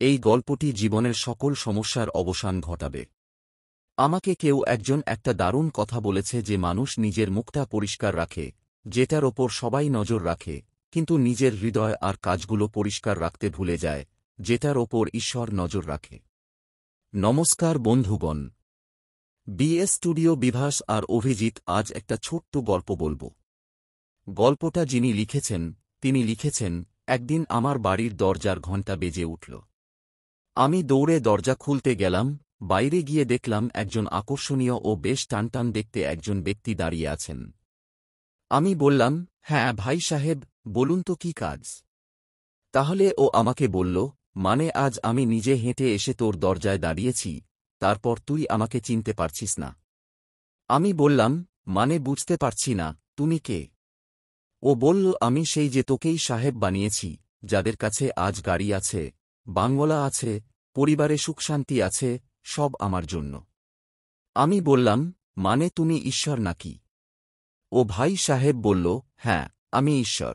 এই গল্পটি জীবনের সকল সমস্যার অবসান ঘটাবে। আমাকে কেউ একজন একটা দারুণ কথা বলেছে যে মানুষ নিজের মুখটা পরিষ্কার রাখে, যেটার ওপর সবাই নজর রাখে, কিন্তু নিজের হৃদয় আর কাজগুলো পরিষ্কার রাখতে ভুলে যায়, যেটার ওপর ঈশ্বর নজর রাখে। নমস্কার বন্ধুগণ, বিএস স্টুডিও বিভাস আর অভিজিৎ আজ একটা ছোট্ট গল্প বলবো। গল্পটা যিনি লিখেছেন তিনি লিখেছেন, একদিন আমার বাড়ির দরজার ঘণ্টা বেজে উঠল। আমি দৌড়ে দরজা খুলতে গেলাম। বাইরে গিয়ে দেখলাম একজন আকর্ষণীয় ও বেশ টানটান দেখতে একজন ব্যক্তি দাঁড়িয়ে আছেন। আমি বললাম, হ্যাঁ ভাই সাহেব, বলুন তো কী কাজ। তাহলে ও আমাকে বলল, মানে আজ আমি নিজে হেঁটে এসে তোর দরজায় দাঁড়িয়েছি, তারপর তুই আমাকে চিনতে পারছিস না। আমি বললাম, মানে বুঝতে পারছি না, তুমি কে? ও বলল, আমি সেই যে তোকেই সাহেব বানিয়েছি, যাদের কাছে আজ গাড়ি আছে, বাংলা আছে, পরিবারে সুখশান্তি আছে, সব আমার জন্য। আমি বললাম, মানে তুমি ঈশ্বর নাকি? ও ভাই সাহেব বলল, হ্যাঁ, আমি ঈশ্বর।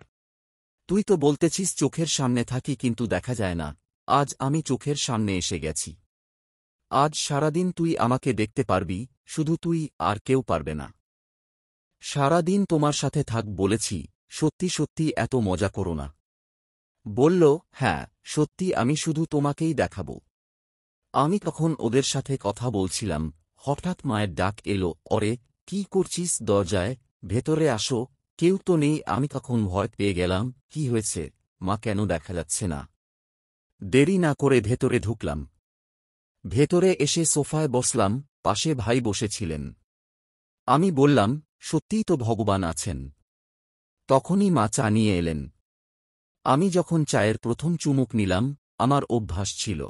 তুই তো বলতেছিস চোখের সামনে থাকি কিন্তু দেখা যায় না, আজ আমি চোখের সামনে এসে গেছি। আজ সারাদিন তুই আমাকে দেখতে পারবি, শুধু তুই, আর কেউ পারবে না। সারাদিন তোমার সাথে থাক বলেছি, সত্যি সত্যি এত মজা করো না। বলল, হ্যাঁ সত্যি, আমি শুধু তোমাকেই দেখাব। আমি তখন ওদের সাথে কথা বলছিলাম, হঠাৎ মায়ের ডাক এলো, অরে কি করছিস দরজায়, ভেতরে আসো, কেউ তো নেই। আমি তখন ভয় পেয়ে গেলাম, কি হয়েছে মা, কেন দেখা যাচ্ছে না? দেরি না করে ভেতরে ঢুকলাম। ভেতরে এসে সোফায় বসলাম, পাশে ভাই বসেছিলেন। আমি বললাম, সত্যিই তো ভগবান আছেন। তখনই মা চা নিয়ে এলেন। আমি যখন চায়ের প্রথম চুমুক নিলাম, আমার অভ্যাস ছিল।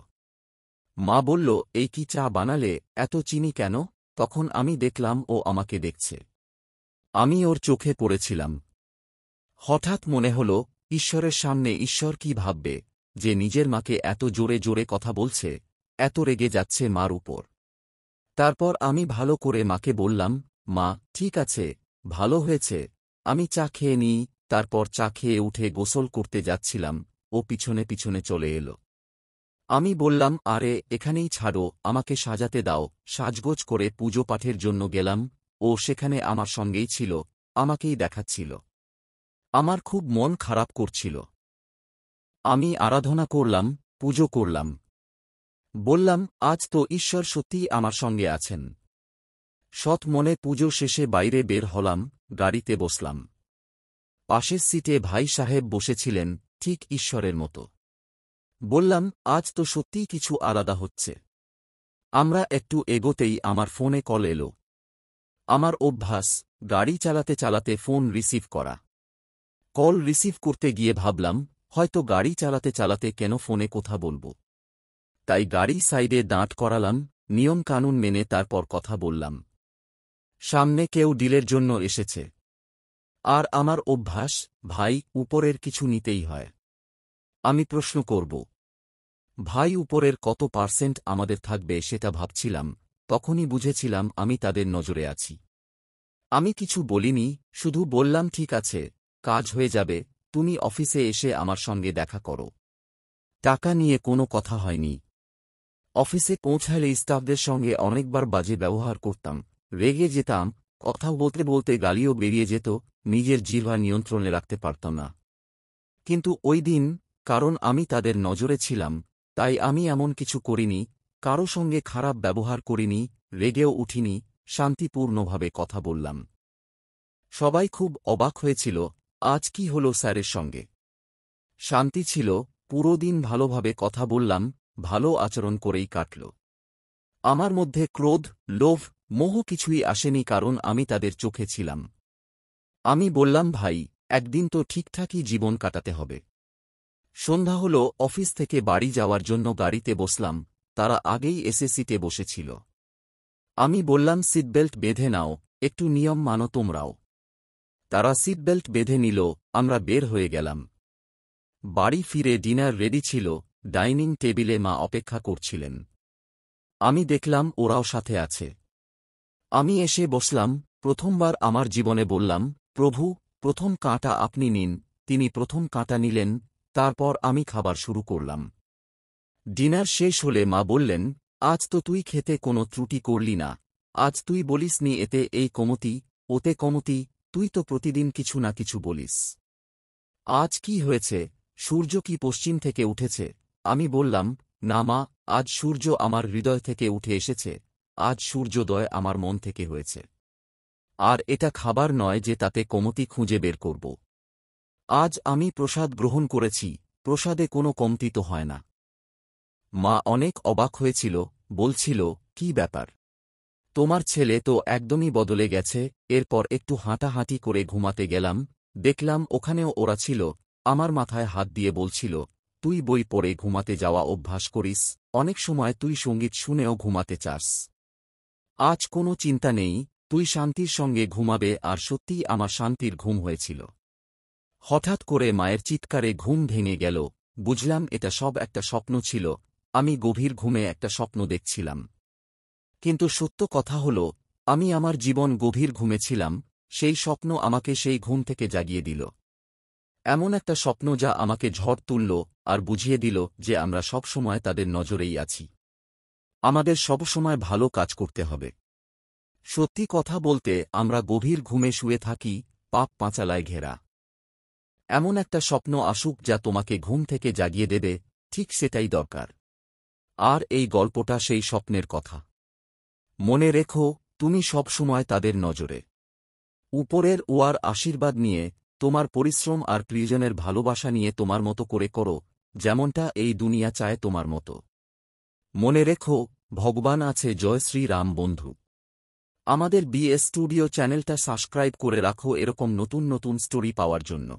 মা বলল, এই কি চা বানালে, এত চিনি কেন? তখন আমি দেখলাম ও আমাকে দেখছে। আমি ওর চোখে পড়েছিলাম। হঠাৎ মনে হল, ঈশ্বরের সামনে ঈশ্বর কি ভাববে, যে নিজের মাকে এত জোরে জোরে কথা বলছে, এত রেগে যাচ্ছে মার উপর। তারপর আমি ভালো করে মাকে বললাম, মা ঠিক আছে, ভালো হয়েছে, আমি চা খেয়ে নিই। তারপর চা খেয়ে উঠে গোসল করতে যাচ্ছিলাম, ও পিছনে পিছনে চলে এলো। আমি বললাম, আরে এখানেই ছাড়ো, আমাকে সাজাতে দাও। সাজগোজ করে পুজো পাঠের জন্য গেলাম। ও সেখানে আমার সঙ্গেই ছিল, আমাকেই দেখাচ্ছিল। আমার খুব মন খারাপ করছিল। আমি আরাধনা করলাম, পুজো করলাম। বললাম, আজ তো ঈশ্বর সত্যিই আমার সঙ্গে আছেন। সৎ মনে পুজো শেষে বাইরে বের হলাম, গাড়িতে বসলাম। পাশের সিটে ভাই সাহেব বসেছিলেন, ঠিক ঈশ্বরের মতো। বললাম, আজ তো সত্যিই কিছু আলাদা হচ্ছে। আমরা একটু এগোতেই আমার ফোনে কল এলো। আমার অভ্যাস, গাড়ি চালাতে চালাতে ফোন রিসিভ করা। কল রিসিভ করতে গিয়ে ভাবলাম, হয়তো গাড়ি চালাতে চালাতে কেন ফোনে কথা বলব। তাই গাড়ি সাইডে দাঁড় করালাম, নিয়ম কানুন মেনে তারপর কথা বললাম। সামনে কেউ ডিলের জন্য এসেছে। আর আমার অভ্যাস, ভাই উপরের কিছু নিতেই হয়। আমি প্রশ্ন করব, ভাই উপরের কত পার্সেন্ট আমাদের থাকবে সেটা ভাবছিলাম। তখনই বুঝেছিলাম আমি তাদের নজরে আছি। আমি কিছু বলিনি, শুধু বললাম, ঠিক আছে, কাজ হয়ে যাবে, তুমি অফিসে এসে আমার সঙ্গে দেখা করো। টাকা নিয়ে কোনো কথা হয়নি। অফিসে পৌঁছালে স্টাফদের সঙ্গে অনেকবার বাজে ব্যবহার করতাম, রেগে যেতাম, কথা বলতে বলতে গালিও বেরিয়ে যেত, নিজের জিহ্বা নিয়ন্ত্রণে রাখতে পারতাম না। কিন্তু ওই দিন, কারণ আমি তাদের নজরে ছিলাম, তাই আমি এমন কিছু করিনি, কারো সঙ্গে খারাপ ব্যবহার করিনি, রেগেও উঠিনি, শান্তিপূর্ণভাবে কথা বললাম। সবাই খুব অবাক হয়েছিল, আজ কি হলো স্যারের সঙ্গে? শান্তি ছিল, পুরো দিন ভালোভাবে কথা বললাম, ভালো আচরণ করেই কাটল। আমার মধ্যে ক্রোধ, লোভ, মোহ কিছুই আসেনি, কারণ আমি তাদের চোখে ছিলাম। আমি বললাম, ভাই, একদিন তো ঠিকঠাকই জীবন কাটাতে হবে। সন্ধ্যা হল, অফিস থেকে বাড়ি যাওয়ার জন্য গাড়িতে বসলাম, তারা আগেই এসে সিটে বসেছিল। আমি বললাম, সিটবেল্ট বেঁধে নাও, একটু নিয়ম মানো তোমরাও। তারা সিটবেল্ট বেঁধে নিল, আমরা বের হয়ে গেলাম। বাড়ি ফিরে ডিনার রেডি ছিল, ডাইনিং টেবিলে মা অপেক্ষা করছিলেন। আমি দেখলাম ওরাও সাথে আছে। আমি এসে বসলাম, প্রথমবার আমার জীবনে বললাম, প্রভু, প্রথম কাঁটা আপনি নিন। তিনি প্রথম কাঁটা নিলেন, তারপর আমি খাবার শুরু করলাম। ডিনার শেষ হলে মা বললেন, আজ তো তুই খেতে কোনো ত্রুটি করলি না, আজ তুই বলিসনি এতে এই কমতি, ওতে কমতি, তুই তো প্রতিদিন কিছু না কিছু বলিস। আজ কি হয়েছে, সূর্য কি পশ্চিম থেকে উঠেছে? আমি বললাম, না মা, আজ সূর্য আমার হৃদয় থেকে উঠে এসেছে, আজ সূর্যোদয় আমার মন থেকে হয়েছে। আর এটা খাবার নয় যে তাতে কমতি খুঁজে বের করব। আজ আমি প্রসাদ গ্রহণ করেছি, প্রসাদে কোনো কমতি তো হয় না। মা অনেক অবাক হয়েছিল, বলছিল, কি ব্যাপার, তোমার ছেলে তো একদমই বদলে গেছে। এরপর একটু হাঁটাহাঁটি করে ঘুমাতে গেলাম, দেখলাম ওখানেও ওরা ছিল, আমার মাথায় হাত দিয়ে বলছিল, তুই বই পড়ে ঘুমাতে যাওয়া অভ্যাস করিস, অনেক সময় তুই সঙ্গীত শুনেও ঘুমাতে চাস। আজ কোনো চিন্তা নেই, তুই শান্তির সঙ্গে ঘুমাবে। আর সত্যিই আমার শান্তির ঘুম হয়েছিল। হঠাৎ করে মায়ের চিৎকারে ঘুম ভেঙে গেল, বুঝলাম এটা সব একটা স্বপ্ন ছিল, আমি গভীর ঘুমে একটা স্বপ্ন দেখছিলাম। কিন্তু সত্য কথা হল, আমি আমার জীবন গভীর ঘুমেছিলাম, সেই স্বপ্ন আমাকে সেই ঘুম থেকে জাগিয়ে দিল। এমন একটা স্বপ্ন যা আমাকে ঝড় তুলল আর বুঝিয়ে দিল যে আমরা সব সময় তাদের নজরেই আছি। আমাদের সবসময় ভালো কাজ করতে হবে। সত্যি কথা বলতে, আমরা গভীর ঘুমে শুয়ে থাকি, পাপ পাঁচালায় ঘেরা। এমন একটা স্বপ্ন আসুক যা তোমাকে ঘুম থেকে জাগিয়ে দেবে, ঠিক সেটাই দরকার। আর এই গল্পটা সেই স্বপ্নের কথা। মনে রেখো, তুমি সব সময় তাদের নজরে। উপরের ওয়ার আশীর্বাদ নিয়ে, তোমার পরিশ্রম আর প্রিয়জনের ভালোবাসা নিয়ে তোমার মতো করে করো, যেমনটা এই দুনিয়া চায় তোমার মতো। মনে রেখো, ভগবান আছে। জয় শ্রী রাম বন্ধু। আমাদের বিএস স্টুডিও চ্যানেলটা সাবস্ক্রাইব করে রাখো এরকম নতুন নতুন স্টোরি পাওয়ার জন্য।